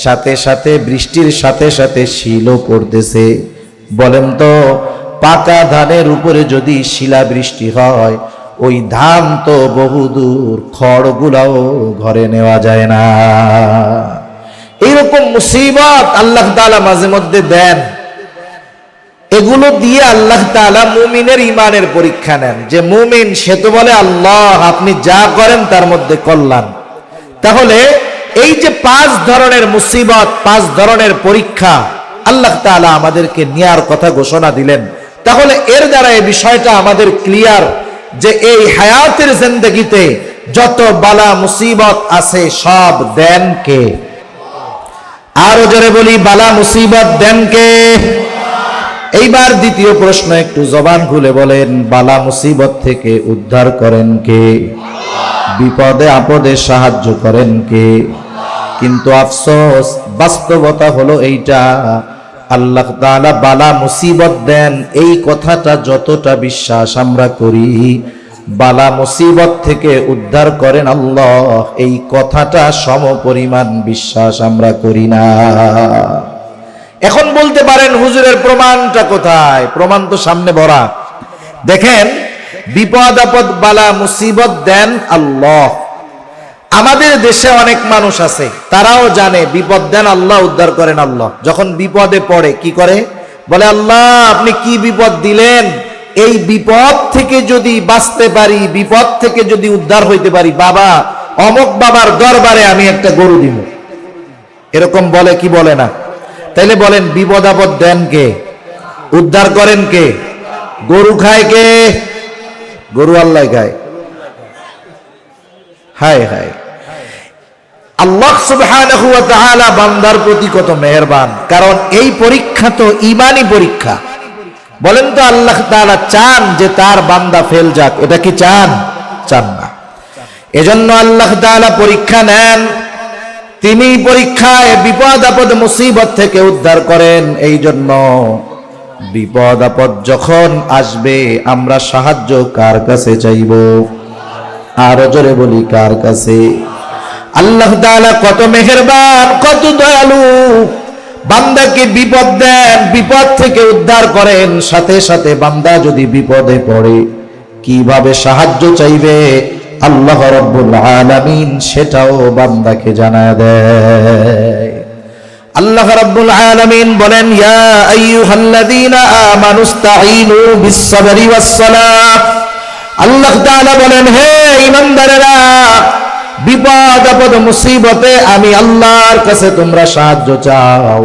সাথে সাথে বৃষ্টির সাথে সাথে শিলও পড়তেছে। বলেন তো পাকা ধানের উপরে যদি শিলা বৃষ্টি হয়, ওই ধান তো বহুদূর, খড়গুলাও ঘরে নেওয়া যায় না। এইরকম মুসিবত আল্লাহ তাআলা মাঝে মধ্যে দেন। এগুলো দিয়ে আল্লাহ তাআলা মুমিনের ঈমানের পরীক্ষা নেন। যে মুমিন সে তো বলে আল্লাহ আপনি যা করেন তার মধ্যে কল্যাণ। তাহলে এই যে 5 ধরনের মুসিবত, 5 ধরনের পরীক্ষা আল্লাহ তাআলা আমাদেরকে নেয়ার কথা ঘোষণা দিলেন, তাহলে এর দ্বারা এই বিষয়টা আমাদের ক্লিয়ার যে এই হায়াতের জিন্দেগিতে যত বালা মুসিবত আছে সব দেন কে? আরো জোরে বলি, বালা মুসিবত দেন কে? এইবার দ্বিতীয় প্রশ্ন, একটু জবান খুলে বলেন, বালা মুসিবত থেকে উদ্ধার করেন কে? বিপদে আপদে সাহায্য করেন কে? কিন্তু আফসোস, বাস্তবতা হলো এইটা, আল্লাহ তাআলা বালা মুসিবত দেন, এই কথাটা যতটা বিশ্বাস আমরা করি, বালা মুসিবত থেকে উদ্ধার করেন আল্লাহ, এই কথাটা সমপরিমাণ বিশ্বাস আমরা করি না। এখন বলতে পারেন হুজুরের প্রমাণটা কোথায়? প্রমাণ তো সামনে ভরা। দেখেন, বিপদ আপদ বালা মুসিবত দেন আল্লাহ। আমাদের দেশে অনেক মানুষ আছে, তারাও জানে বিপদ দেন আল্লাহ, উদ্ধার করেন আল্লাহ। যখন বিপদে পড়ে কি করে? বলে আল্লাহ আপনি কি বিপদ দিলেন, এই বিপদ থেকে যদি বাঁচতে পারি, বিপদ থেকে যদি উদ্ধার হইতে পারি, বাবা অমক বাবার দরবারে আমি একটা গরু দিব। এরকম বলে কি বলে না? তাইলে বলেন বিপদ আপদ দেন কে, উদ্ধার করেন কে? গরু খায় কে? গরু আল্লাহ খায়। হায় হায়, আল্লাহ সুবহানাহু ওয়া তাআলা বান্দার প্রতি কত মেহেরবান। কারণ এই পরীক্ষা তো ঈমানি পরীক্ষা। বলেন তো আল্লাহ তাআলা চান যে তার বান্দা ফেল যাক? এটা কি চান? চান না। এজন্য আল্লাহ তাআলা পরীক্ষা নেন, তিনি পরীক্ষায় বিপদ আপদ মুসিবত থেকে উদ্ধার করেন। এই জন্য বিপদ আপদ যখন আসবে আমরা সাহায্য কার কাছে চাইব? আরো জোরে বলি কার কাছে? আল্লাহ তাআলা কত মেহেরবান, কত দয়ালু। বান্দাকে বিপদ দেন, বিপদ থেকে উদ্ধার করেন, সাথে সাথে বান্দা যদি বিপদে পড়ে কিভাবে সাহায্য চাইবে আল্লাহ রাব্বুল আলামিন সেটাও বান্দাকে জানায় দেয়। আল্লাহ রাব্বুল আলামিন বলেন, ইয়া আইয়ুহাল্লাযীনা আমানুস্তাঈনু বিস-সাবরি ওয়াস-সালাহ। আল্লাহ তাআলা বলেন, হে ঈমানদারেরা, বিপদ আপদ মুসিবতে আমি আল্লাহর কাছে তোমরা সাহায্য চাও,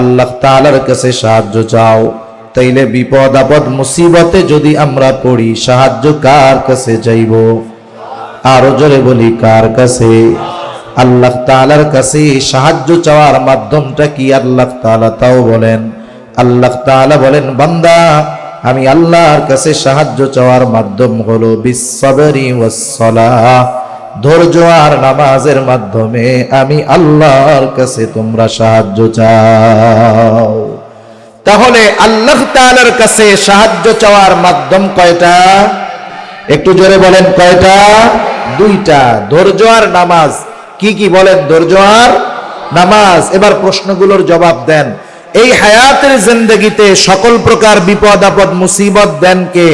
আল্লাহ তাআলার কাছে সাহায্য চাও। তাইলে বিপদ আপদ মুসিবতে যদি আমরা পড়ি সাহায্য কার কাছে চাইব? আরো জোরে বলি কার কাছে? আল্লাহ তাআলার কাছে সাহায্য চাওয়ার মাধ্যমটা কি আল্লাহ তাআলা তাও বলেন। আল্লাহ তাআলা বলেন, বান্দা আমি আল্লাহর কাছে সাহায্য চাওয়ার মাধ্যম হলো বিস-সাবরি ওয়াস-সালাহ, ধৈর্য আর নামাজের মাধ্যমে আমি আল্লাহর কাছে তোমরা সাহায্য চাও। তাহলে আল্লাহ তাআলার কাছে সাহায্য চাওয়ার মাধ্যম কয়টা? একটু জোরে বলেন কয়টা? দুইটা, ধৈর্য আর নামাজ। কি কি বলেন? ধৈর্য আর নামাজ। এবার প্রশ্নগুলোর জবাব দেন। এই হায়াতের জিন্দেগিতে সকল প্রকার বিপদ আপদ মুসিবত দেন কে?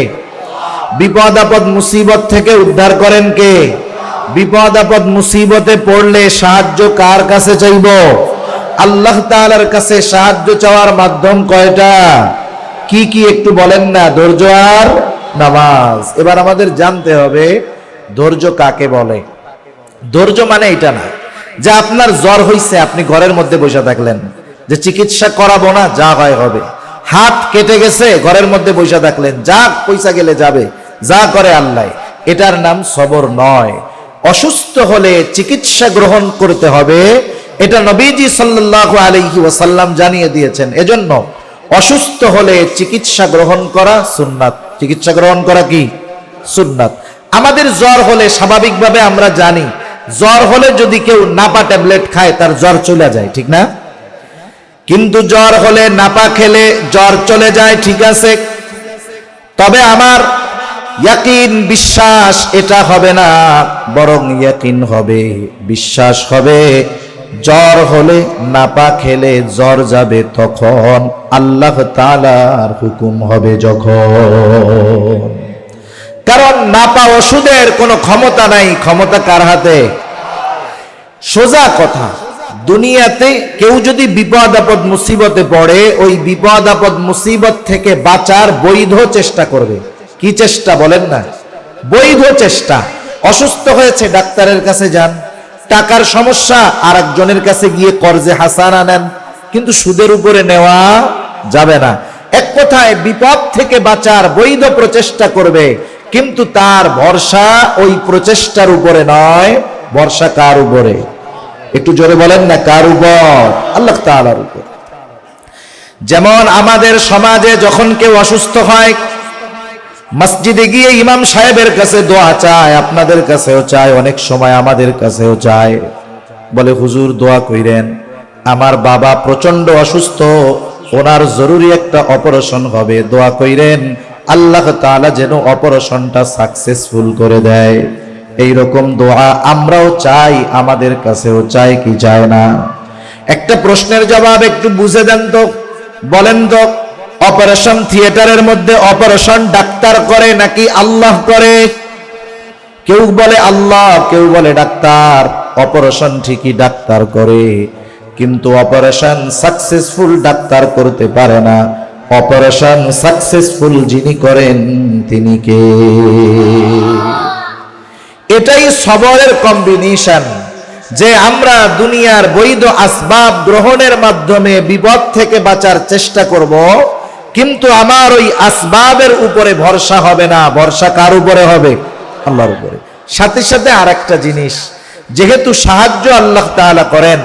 বিপদ আপদ মুসিবত থেকে উদ্ধার করেন কে? বিপদ আপদ মুসিবতে পড়লে সাহায্য কার কাছে চাইব? আল্লাহ তাআলার কাছে সাহায্য চাওয়ার মাধ্যম কয়টা? কি কি একটু বলেন না? ধৈর্য আর নামাজ। এবার আমাদের জানতে হবে ধৈর্য কাকে বলে। ধৈর্য মানে এটা না যে আপনার জ্বর হইছে, আপনি ঘরের মধ্যে বসে থাকলেন, যে চিকিৎসা করাবো না, যা হয় হবে। হাত কেটে গেছে, ঘরের মধ্যে বসে থাকলেন, যা পয়সা গেলে যাবে, যা করে আল্লাহ। এটার নাম সবর নয়। অসুস্থ হলে চিকিৎসা গ্রহণ করতে হবে, এটা নবীজি সাল্লাল্লাহু আলাইহি ওয়াসাল্লাম জানিয়ে দিয়েছেন। এজন্য অসুস্থ হলে চিকিৎসা গ্রহণ করা সুন্নাত। চিকিৎসা গ্রহণ করা কি? সুন্নাত। আমাদের জ্বর হলে স্বাভাবিকভাবে আমরা জানি, জ্বর হলে যদি কেউ নাপা ট্যাবলেট খায় তার জ্বর চলে যায়, ঠিক না? কিন্তু জ্বর হলে নাপা খেলে জ্বর চলে যায়, ঠিক আছে। তবে আমার ইয়াকিন, বিশ্বাস এটা হবে না, বরং ইয়াকিন হবে, বিশ্বাস হবে। জ্বর হলে নাপা খেলে জ্বর যাবে তখন আল্লাহ তাআলার হুকুম হবে যখন। কারণ নাপা ওষুধের কোনো ক্ষমতা নাই, ক্ষমতা কার হাতে? সোজা কথা, দুনিয়াতে কেউ যদি বিপদ আপদ মুসিবতে পড়ে, ওই বিপদ আপদ মুসিবত থেকে বাঁচার বৈধ চেষ্টা করবে। কি চেষ্টা বলেন না? বৈধ চেষ্টা। অসুস্থ হয়েছে, ডাক্তারের কাছে যান। টাকার সমস্যা, আর একজনের কাছে গিয়ে কর্জে হাসানা নেন, কিন্তু সুদের উপরে নেওয়া যাবে না। এক কথায় বিপদ থেকে বাঁচার বৈধ প্রচেষ্টা করবে, কিন্তু তার ভরসা ওই প্রচেষ্টার উপরে নয়। ভরসা কার উপরে? একটু জোরে বলেন না, কার উপর? আল্লাহ তাআলার উপর। যেমন আমাদের সমাজে যখন কেউ অসুস্থ হয়, মসজিদে গিয়ে ইমাম সাহেবের কাছে দোয়া চায়, আপনাদের কাছেও চায়, অনেক সময় আমাদের কাছেও চায়। বলে হুজুর দোয়া কইরেন, আমার বাবা প্রচন্ড অসুস্থ, ওনার জরুরি একটা অপারেশন হবে, দোয়া কইরেন আল্লাহ তাআলা যেন অপারেশনটা সাকসেসফুল করে দেয়। এইরকম দোয়া আমরাও চাই, আমাদের কাছেও চাই কি চায় না? একটা প্রশ্নের জবাব একটু বুঝে দেন তো, বলেন তো, অপারেশন থিয়েটারের মধ্যে অপারেশন ডাক্তার করে নাকি আল্লাহ করে? কেউ বলে আল্লাহ, কেউ বলে ডাক্তার। অপারেশন ঠিকই ডাক্তার করে, কিন্তু অপারেশন সাকসেসফুল ডাক্তার করতে পারে না। অপারেশন সাকসেসফুল যিনি করেন তিনি কে? এটাই সবরের কম্বিনেশন, যে আমরা দুনিয়ার বৈধ আসবাব গ্রহণের মাধ্যমে বিপদ থেকে বাঁচার চেষ্টা করব, কিন্তু আমার ওই আসবাবের উপরে ভরসা হবে না। ভরসা কার উপরে হবে? আল্লাহর উপরে। সাথে সাথে আরেকটা জিনিস, যেহেতু সাহায্য আল্লাহ তাআলা করেন,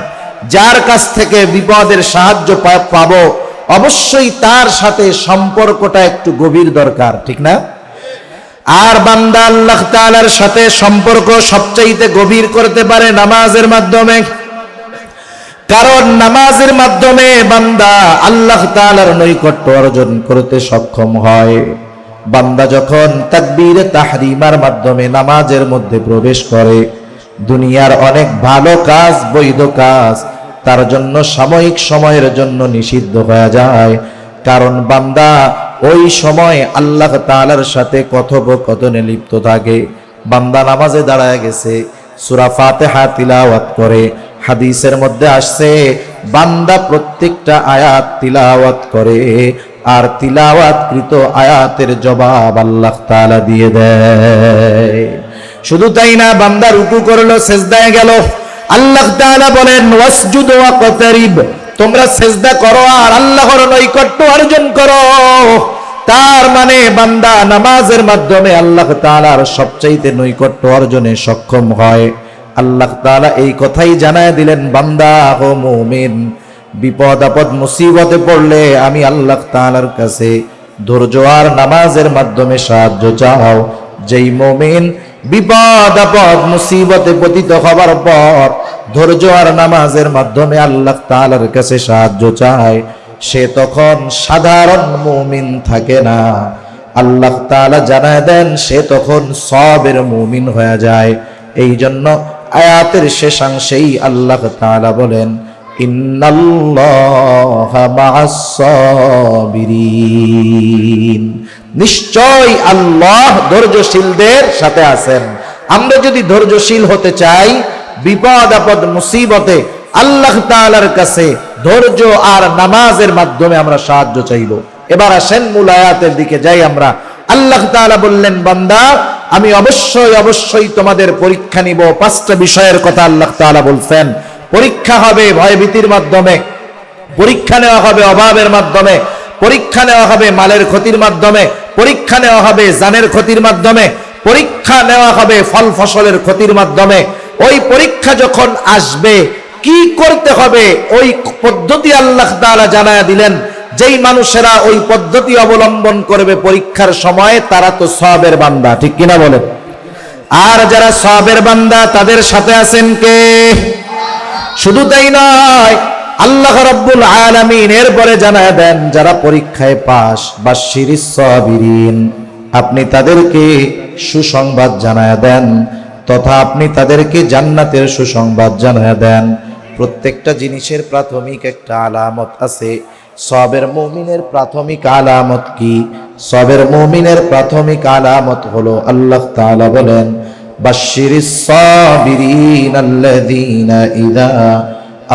যার কাছ থেকে বিপদের সাহায্য পাবো, অবশ্যই তার সাথে সম্পর্কটা একটু গভীর দরকার, ঠিক না? আর বান্দা আল্লাহ তাআলার সাথে সম্পর্ক সবচাইতে গভীর করতে পারে নামাজের মাধ্যমে। কারণ নামাজের মাধ্যমে বান্দা আল্লাহ তাআলার নৈকট্য অর্জন করতে সক্ষম হয়। বান্দা যখন তাকবীরে তাহরিমার মাধ্যমে নামাজের মধ্যে প্রবেশ করে, দুনিয়ার অনেক ভালো কাজ, বৈধ কাজ তার জন্য সাময়িক সময়ের জন্য নিষিদ্ধ হয়ে যায়। কারণ বান্দা ওই সময় আল্লাহ তাআলার সাথে কথোপকথনে লিপ্ত থাকে। বান্দা নামাজে দাঁড়ায় গেছে, সূরা ফাতিহা তিলাওয়াত করে। হাদিসের মধ্যে আসছে বান্দা প্রত্যেকটা আয়াত তিলাওয়াত করে, আর তিলাওয়াতকৃত আয়াতের জবাব আল্লাহ তাআলা দিয়ে দেয়। শুধু তাই না, বান্দা রুকু করলো, সিজদায় গেল, আল্লাহ তাআলা বলেন ওয়াসজুদ ওয়াকতারিব, তোমরা সিজদা করো আর আল্লাহর নৈকট্য অর্জন করো। তার মানে বান্দা নামাজের মাধ্যমে আল্লাহ তাআলার সবচাইতে নৈকট্য অর্জনে সক্ষম হয়। আল্লাহ তাআলা এই কথাই জানায় দিলেন, বান্দা ও মুমিন, বিপদ আপদ মুসিবতে পড়লে আমি আল্লাহ তাআলার কাছে ধৈর্য আর নামাজের মাধ্যমে সাহায্য চাও। যেই মুমিন বিপদ আপদ মুসিবতে পতিত হবার পর ধৈর্য আর নামাজের মাধ্যমে আল্লাহ তাআলার কাছে সাহায্য চায়, সে তখন সাধারণ মুমিন থাকে না। আল্লাহ তাআলা জানায় দেন সে তখন সবের মুমিন হয়ে যায়। এই জন্য আয়াতের শেষাংশেই আল্লাহ তাআলা বলেন ইন্নাল্লাহা মা'আস সাবিরিন, নিশ্চয় আল্লাহ ধৈর্যশীলদের সাথে আছেন। আমরা যদি ধৈর্যশীল হতে চাই, বিপদ আপদ মুসিবতে আল্লাহ তাআলার কাছে ধৈর্য আর নামাজের মাধ্যমে আমরা সাহায্য চাইব। এবার আসেন মূল আয়াতের দিকে যাই আমরা। আল্লাহ তাআলা বললেন, বান্দা আমি অবশ্যই অবশ্যই তোমাদের পরীক্ষা নিব। 5টা বিষয়ের কথা আল্লাহ তাআলা বলছেন। পরীক্ষা হবে ভয়ভীতির মাধ্যমে, পরীক্ষা নেওয়া হবে অভাবের মাধ্যমে, পরীক্ষা নেওয়া হবে মালের ক্ষতির মাধ্যমে, পরীক্ষা নেওয়া হবে জানের ক্ষতির মাধ্যমে, পরীক্ষা নেওয়া হবে ফল ফসলের ক্ষতির মাধ্যমে। ওই পরীক্ষা যখন আসবে, কি করতে হবে ওই পদ্ধতি আল্লাহ তাআলা জানায়া দিলেন। যেই মানুষেরা ওই পদ্ধতি অবলম্বন করবে পরীক্ষার সময়, তারা তো সওয়াবের বান্দা, ঠিক কিনা বলেন? আর যারা সওয়াবের বান্দা তাদের সাথে আছেন কে? শুধু তাই নয়, আল্লাহ রাব্বুল আলামিন এরপরে জানায় দেন যারা পরীক্ষায় পাস, বাশশিরিস সাবিরিন, আপনি তাদেরকে সুসংবাদ জানায় দেন, তথা আপনি তাদেরকে জান্নাতের সুসংবাদ জানায় দেন। প্রত্যেকটা জিনিসের প্রাথমিক একটা আলামত আছে। সবের মুমিনের প্রাথমিক আলামত কি? সবের মুমিনের প্রাথমিক আলামত হলো আল্লাহ তাআলা বলেন বাশশিরিস সাবিরিন আল্লাযীনা ইযা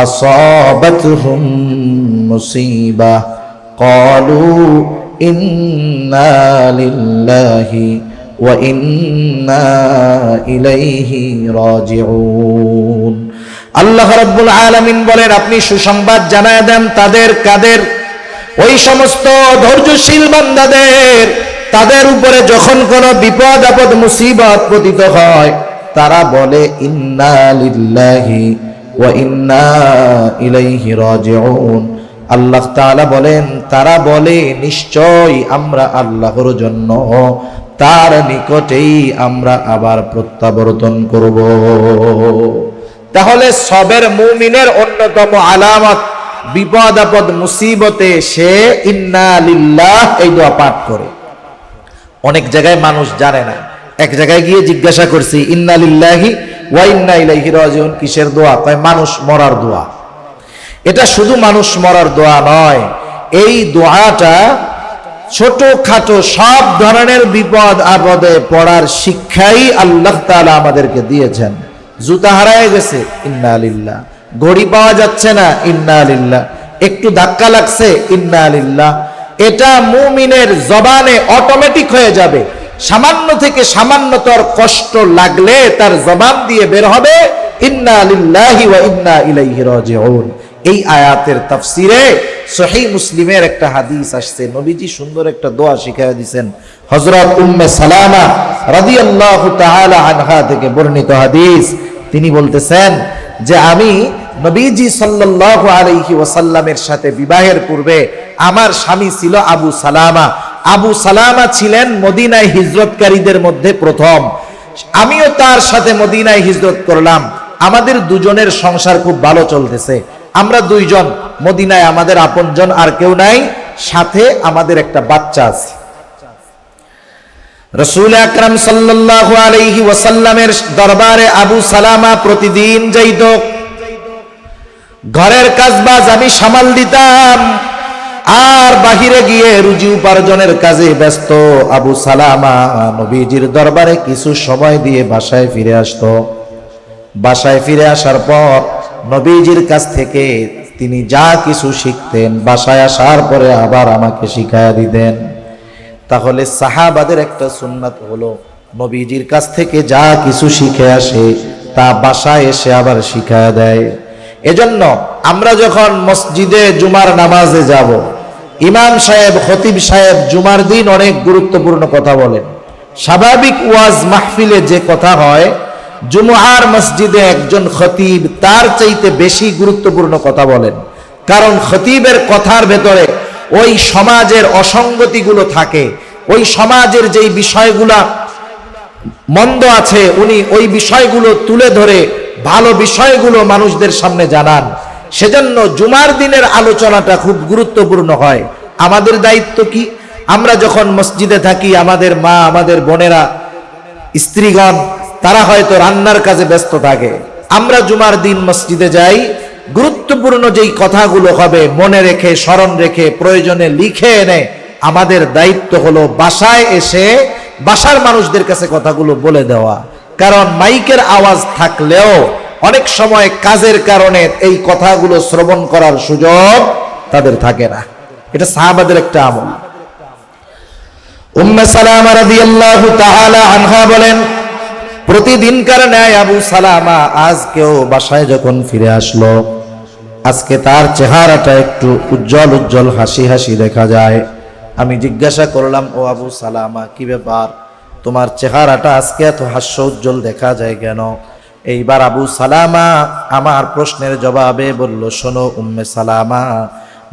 আসাবাতহুম মুসিবাহ ক্বালু ইন্না লিল্লাহি ওয়া ইন্না ইলাইহি রাজিউন। আল্লাহ রাব্বুল আলামিন বলেন আপনি সুসংবাদ জানায় দেন তাদের, কাদের? ওই সমস্ত ধৈর্যশীল বান্দাদের। তাদের উপরে যখন কোনো বিপদ আপদ মুসিবত পতিত হয়, তারা বলে ইন্না লিল্লাহি ওয়া ইন্না ইলাইহি রাজিউন। আল্লাহ তাআলা বলেন, তারা বলে নিশ্চয় আমরা আল্লাহর জন্য, তার নিকটেই আমরা আবার প্রত্যাবর্তন করব। তাহলে সবের মুমিনের অন্যতম আলামত বিপদ আপদ মুসিবতে সে ইন্না লিল্লাহ এই দোয়া পাঠ করে। অনেক জায়গায় মানুষ জানে না। এক জায়গায় গিয়ে জিজ্ঞাসা করছি ইন্না লিল্লাহি ওয়া ইন্না ইলাইহি রাজিউন কিসের দোয়া? কয় মানুষ মরার দোয়া। এটা শুধু মানুষ মরার দোয়া নয়, এই দোয়াটা ছোটখাটো সব ধরনের বিপদ আপদে পড়ার শিক্ষাই আল্লাহ তাআলা আমাদেরকে দিয়েছেন। জুতা হারায় গেছে, ইন্না লিল্লাহ। ঘড়ি পাওয়া যাচ্ছে না, ইন্না লিল্লাহ। একটু ধাক্কা লাগছে, ইন্না লিল্লাহ। এটা মুমিনের জবানে অটোমেটিক হয়ে যাবে। সামান্য থেকে সামান্যতর কষ্ট লাগলে তার জবান দিয়ে বের হবে ইন্না লিল্লাহি ওয়া ইন্না ইলাইহি রাজিউন। এই আয়াতের তাফসিরে সহিহ মুসলিমের একটা হাদিস আসছে, নবীজি সুন্দর একটা দোয়া শিখায়া দিয়েছেন। হযরত উম্মে সালামা রাদিয়াল্লাহু তাআলা আনহা থেকে বর্ণিত হাদিস, তিনি বলতেছেন যে আমি নবীজি সাল্লাল্লাহু আলাইহি ওয়াসাল্লামের সাথে বিবাহের পূর্বে আমার স্বামী ছিল আবু সালামা। আবু সালামা ছিলেন মদিনায় হিজরতকারীদের মধ্যে প্রথম। আমিও তার সাথে মদিনায় হিজরত করলাম। আমাদের দুজনের সংসার খুব ভালো চলতেছে। আমরা দুইজন মদিনায়, আমাদের আপনজন আর কেউ নাই, সাথে আমাদের একটা বাচ্চা আছে। রাসূল আকরাম সাল্লাল্লাহু আলাইহি ওয়াসাল্লামের দরবারে আবু সালামা প্রতিদিন যাইত। ঘরের কাজবাজ আমি সামাল দিতাম, আর বাহিরে গিয়ে রুজি উপার্জনের কাজে ব্যস্ত আবু সালামা নবীজির দরবারে কিছু সময় দিয়ে বাসায় ফিরে আসতো। বাসায় ফিরে আসার পর নবীজির কাছ থেকে তিনি যা কিছু শিখতেন, বাসায় আসার পরে আবার আমাকে শিখায়া দিতেন। তাহলে সাহাবাদের একটা সুন্নাত হলো নবীজির কাছ থেকে যা কিছু শিখে আসে তা বাসায় এসে আবার শিখায়া দেয়। এজন্য আমরা যখন মসজিদে জুমার নামাজে যাব, ইমাম সাহেব, খতিব সাহেব জুমার দিন অনেক গুরুত্বপূর্ণ কথা বলেন। স্বাভাবিক ওয়াজ মাহফিলে যে কথা হয়, জুমআর মসজিদে একজন খতিব তার চাইতে বেশি গুরুত্বপূর্ণ কথা বলেন। কারণ খতিবের কথার ভেতরে ওই সমাজের অসঙ্গতিগুলো থাকে, ওই সমাজের যেই বিষয়গুলা মন্দ আছে উনি ওই বিষয়গুলো তুলে ধরে ভালো বিষয়গুলো মানুষদের সামনে জানান। সেজন্য জুমার দিনের আলোচনাটা খুব গুরুত্বপূর্ণ হয়। আমাদের দায়িত্ব কি? আমরা যখন মসজিদে থাকি, আমাদের মা, আমাদের বোনেরা, স্ত্রীগণ তারা হয়তো রান্নার কাজে ব্যস্ত থাকে। আমরা জুমার দিন মসজিদে যাই, গুরুত্বপূর্ণ যেই কথাগুলো হবে মনে রেখে, স্মরণ রেখে, প্রয়োজনে লিখে এনে আমাদের দায়িত্ব হলো বাসায় এসে বাসার মানুষদের কাছে কথাগুলো বলে দেওয়া। কারণ মাইকের আওয়াজ থাকলেও অনেক সময় কাজের কারণে এই কথাগুলো শ্রবণ করার সুযোগ তাদের থাকে না। এটা সাহাবাদের একটা আমল। উম্মে সালামা রাদিয়াল্লাহু তাআলা আনহা বলেন, প্রতিদিনকার ন্যায় আবু সালামা আজকেও বাসায় যখন ফিরে আসলো, আজকে তার চেহারাটা একটু উজ্জ্বল উজ্জ্বল হাসি হাসি দেখা যায়। আমি জিজ্ঞাসা করলাম, ও আবু সালামা, কি ব্যাপার, তোমার চেহারাটা আজকে এত হাস্য উজ্জ্বল দেখা যায় কেন? এইবার আবু সালামা আমার প্রশ্নের জবাবে বলল, শোনো উম্মে সালামা,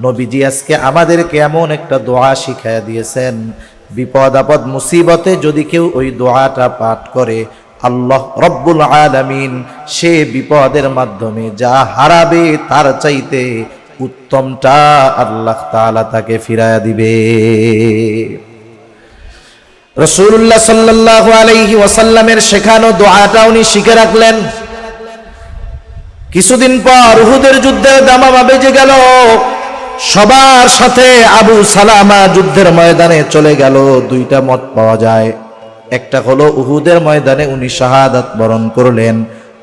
নবীজি আজকে আমাদেরকে এমন একটা দোয়া শিখাইয়া দিয়েছেন, বিপদ আপদ মুসিবতে যদি কেউ ওই দোয়াটা পাঠ করে, আল্লাহ রব্বুল আলামিন সে বিপদের মাধ্যমে যা হারাবে তার চাইতে উত্তমটা আল্লাহ তাআলা তাকে ফিরায়া দিবে। রাসূলুল্লাহ সাল্লাল্লাহু আলাইহি ওয়াসাল্লামের শেখানো দোয়াটা উনি শিখে রাখলেন। কিছুদিন পর উহুদের যুদ্ধের দামামা বেজে গেল। সবার সাথে আবু সালামা যুদ্ধের ময়দানে চলে গেল। দুইটা মত পাওয়া যায়, একটা হলো উহুদের ময়দানে উনি শাহাদাত বরণ করলেন,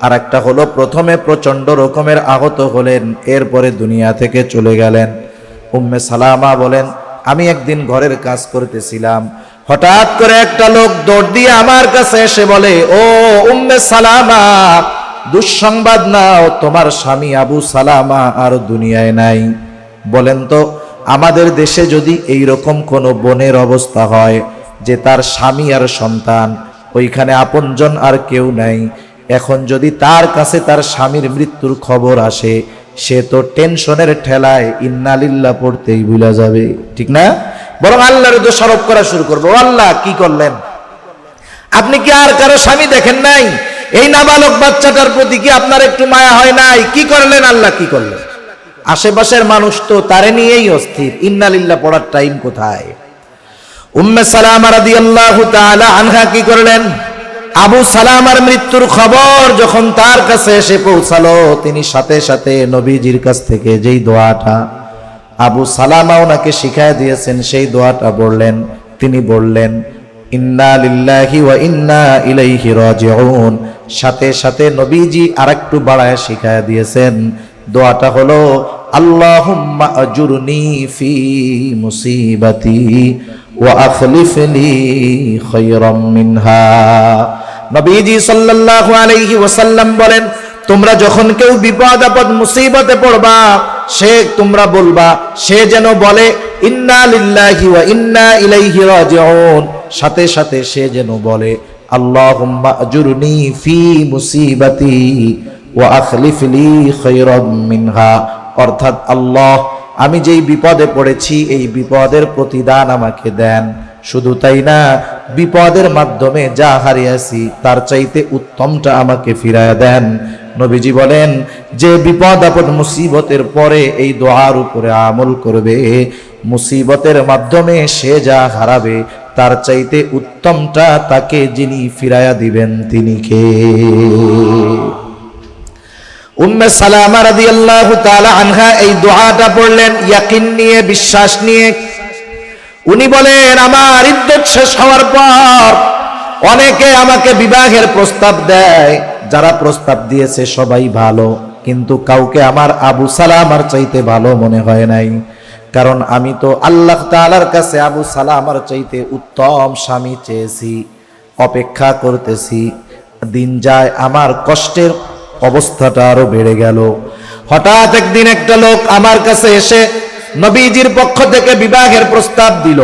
আর একটা হলো প্রথমে প্রচন্ড রকমের আহত হলেন, এরপরে দুনিয়া থেকে চলে গেলেন। উম্মে সালামা বলেন, আমি একদিন ঘরের কাজ করতেছিলাম, হঠাৎ করে একটা লোক দৌড় দিয়ে আমার কাছে এসে বলে, ও উম্মে সালামা, দুঃসংবাদ নাও, তোমার স্বামী আবু সালামা আর দুনিয়ায় নাই। বলেন তো, আমাদের দেশে যদি এই রকম কোনো বোনের অবস্থা হয় যে তার স্বামী আর সন্তান, ওইখানে আপনজন আর কেউ নাই, এখন যদি তার কাছে তার স্বামীর মৃত্যুর খবর আসে, সে তো টেনশনের ঠেলায় ইন্না লিল্লাহ পড়তেই ভুলে যাবে, ঠিক না? বরং আল্লাহর দোষারোপ করা শুরু করবো, আল্লাহ কি করলেন? আপনি কি আর কারো স্বামী দেখেন নাই? এই নাবালক বাচ্চাটার প্রতি কি আপনার একটু মায়া হয় নাই? কি করলেন আল্লাহ, কি করলেন? আশেপাশের মানুষ তো তারে নিয়েই অস্থির, ইন্না লিল্লাহ পড়ার টাইম কোথায়? উম্মে সালামা রাদিয়াল্লাহু তাআলা আনহা কি করলেন? আবু সালামার মৃত্যুর খবর যখন তার কাছে এসে পৌঁছালো, তিনি সাথে সাথে নবীজির কাছ থেকে যেই দোয়াটা আবু সালামা ওনাকে শিখায় দিয়েছেন সেই দোয়াটা বললেন। তিনি বললেন ইন্না লিল্লাহি ওয়া ইন্না ইলাইহি রাজিউন। সাথে সাথে নবীজি আরেকটু বাড়ায় শিখায় দিয়েছেন, দোয়াটা হলো আল্লাহুম্মা আজুরনি ফি মুসিবাতি ওয়া আখলিফনি খায়রাম মিনহা। নবীজি সাল্লাল্লাহু আলাইহি ওয়াসাল্লাম বলেন, তোমরা যখন কেউ বিপদ আপদ মুসিবতে পড়বা, তোমরা বলবা, সে যেন বলে ইন্না লিল্লাহি ওয়া ইন্না ইলাইহি রাজিউন। সাথে সাথে সে যেন বলে আল্লাহুম্মা আজুরনি ফি মুসিবাতি ওয়া আখলিফলি খায়রাম মিনহা। অর্থাৎ আল্লাহ, আমি যেই বিপদে পড়েছি এই বিপদের প্রতিদান আমাকে দেন। শুধু তাই না, বিপদের মাধ্যমে যা হারিয়েছি তার চাইতে উত্তমটা আমাকে ফিরায় দেন। নবীজি বলেন, যে বিপদ আপদ মুসিবতের পরে এই দোয়ার উপরে আমল করবে, মুসিবতের মাধ্যমে সে যা হারাবে তার চাইতে উত্তমটা তাকে যিনি ফিরায়া দিবেন তিনি কে? উম্মে সালামা রাদিয়াল্লাহু তাআলা আনহা এই দোয়াটা পড়লেন ইয়াকিন নিয়ে, বিশ্বাস নিয়ে। উনি বলেন, আমার ইদ্দত শেষ হওয়ার পর অনেকে আমাকে বিবাহের প্রস্তাব দেয়, যারা প্রস্তাব দিয়েছে সবাই ভালো, কিন্তু কাউকে আমার আবু সালামার চাইতে ভালো মনে হয় নাই। কারণ আমি তো আল্লাহ তাআলার কাছে আবু সালামার চাইতে উত্তম স্বামী চেয়েছি, অপেক্ষা করতেছি। দিন যায়, আমার কষ্টের অবস্থাটা আরো বেড়ে গেল। হঠাৎ একদিন একটা লোক আমার কাছে এসে নবীজির পক্ষ থেকে বিবাহের প্রস্তাব দিল।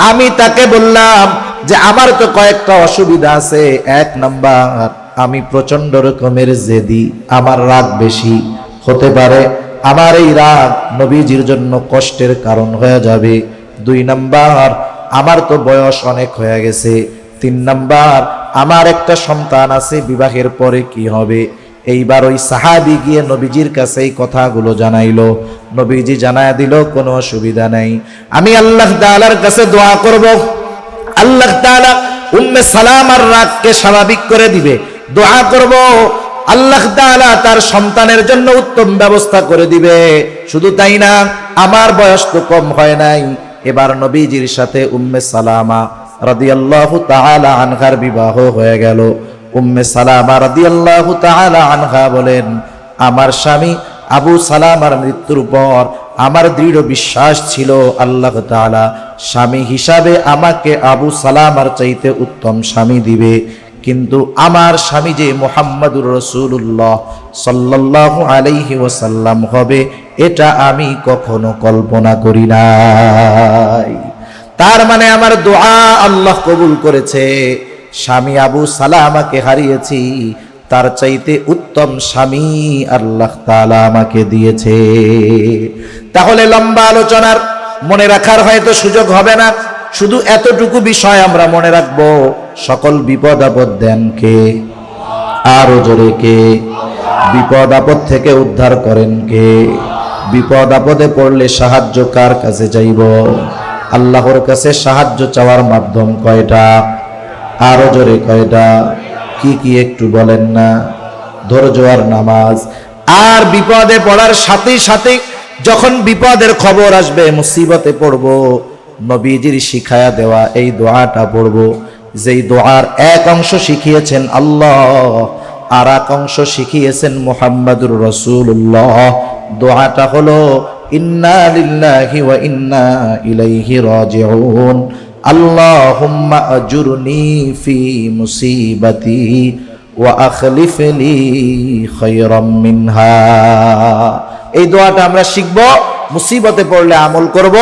আমি তাকে বললাম যে আমার তো কয়েকটা অসুবিধা আছে। এক নাম্বার, আমি প্রচন্ড রকমের জেদি, আমার রাগ বেশি, হতে পারে আমার এই রাগ নবীজির জন্য কষ্টের কারণ হয়ে যাবে। 2 নাম্বার, আমার তো বয়স অনেক হয়ে গেছে। 3 নাম্বার, আমার একটা সন্তান আছে, বিবাহের পরে কি হবে? এইবার ওই সাহাবী গিয়ে নবীজির কাছে এই কথাগুলো জানাইলো। নবীজি জানায় দিল, কোনো অসুবিধা নাই, আমি আল্লাহ তাআলার কাছে দোয়া করব, আল্লাহ তাআলা উম্মে সালামার রাগকে স্বাভাবিক করে দিবে। দোয়া করব, আল্লাহ তাআলা তার সন্তানের জন্য উত্তম ব্যবস্থা করে দিবে। শুধু তাই না, আমার বয়স তো কম হয় নাই। এবার নবীজির সাথে উম্মে সালামা রাদিয়াল্লাহু তাআলা আনহার বিবাহ হয়ে গেল। উম্মে সালামা রাদিয়াল্লাহু তাআলা আনহা বলেন, আমার স্বামী আবু সালামার মৃত্যুর পর আমার দৃঢ় বিশ্বাস ছিল আল্লাহ তাআলা স্বামী হিসাবে আমাকে আবু সালামার চাইতে উত্তম স্বামী দিবে। কিন্তু আমার স্বামী যে মুহাম্মাদুর রাসূলুল্লাহ সাল্লাল্লাহু আলাইহি ওয়াসাল্লাম হবে, এটা আমি কখনো কল্পনা করি নাই। তার মানে আমার দোয়া আল্লাহ কবুল করেছে। স্বামী আবু সালামাকে হারিয়েছি, তার চাইতে উত্তম স্বামী আল্লাহ তাআলা আমাকে দিয়েছে। তাহলে লম্বা আলোচনার মনে রাখার হয়তো সুযোগ হবে না, শুধু এতটুকু বিষয় আমরা মনে রাখবো, সকল বিপদ আপদ দেন কে? আরো জোরে কে? বিপদ আপদ থেকে উদ্ধার করেন কে? বিপদ আপদে পড়লে সাহায্য কার কাছে চাইব? আল্লাহর কাছে সাহায্য চাওয়ার মাধ্যম কয়টা? আরো জোরে কয়টা? কি কি একটু বলেন না? ধৈর্য আর নামাজ। আর বিপদে পড়ার সাথে সাথে যখন বিপদের খবর আসবে, মুসিবতে পড়ব, নবীজির শিখায়া দেওয়া এই দোয়াটা পড়ব, যেই দোয়ার এক অংশ শিখিয়েছেন আল্লাহ, আর এক অংশ শিখিয়েছেন মুহাম্মাদুর রাসূলুল্লাহ। দোয়াটা হলো ইন্না লিল্লাহি ওয়া ইন্না ইলাইহি রাজিউন। আল্লাহুম্মা আজুরনি ফি মুসিবাতি ওয়া আখলিফলি খায়রাম মিনহা। এই দোয়াটা আমরা শিখব, মুসিবতে পড়লে আমল করব,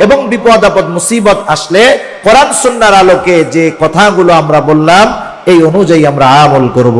এবং বিপদ আপদ মুসিবত আসলে কোরআন সুন্নাহর আলোকে যে কথাগুলো আমরা বললাম এই অনুযায়ী আমরা আমল করব।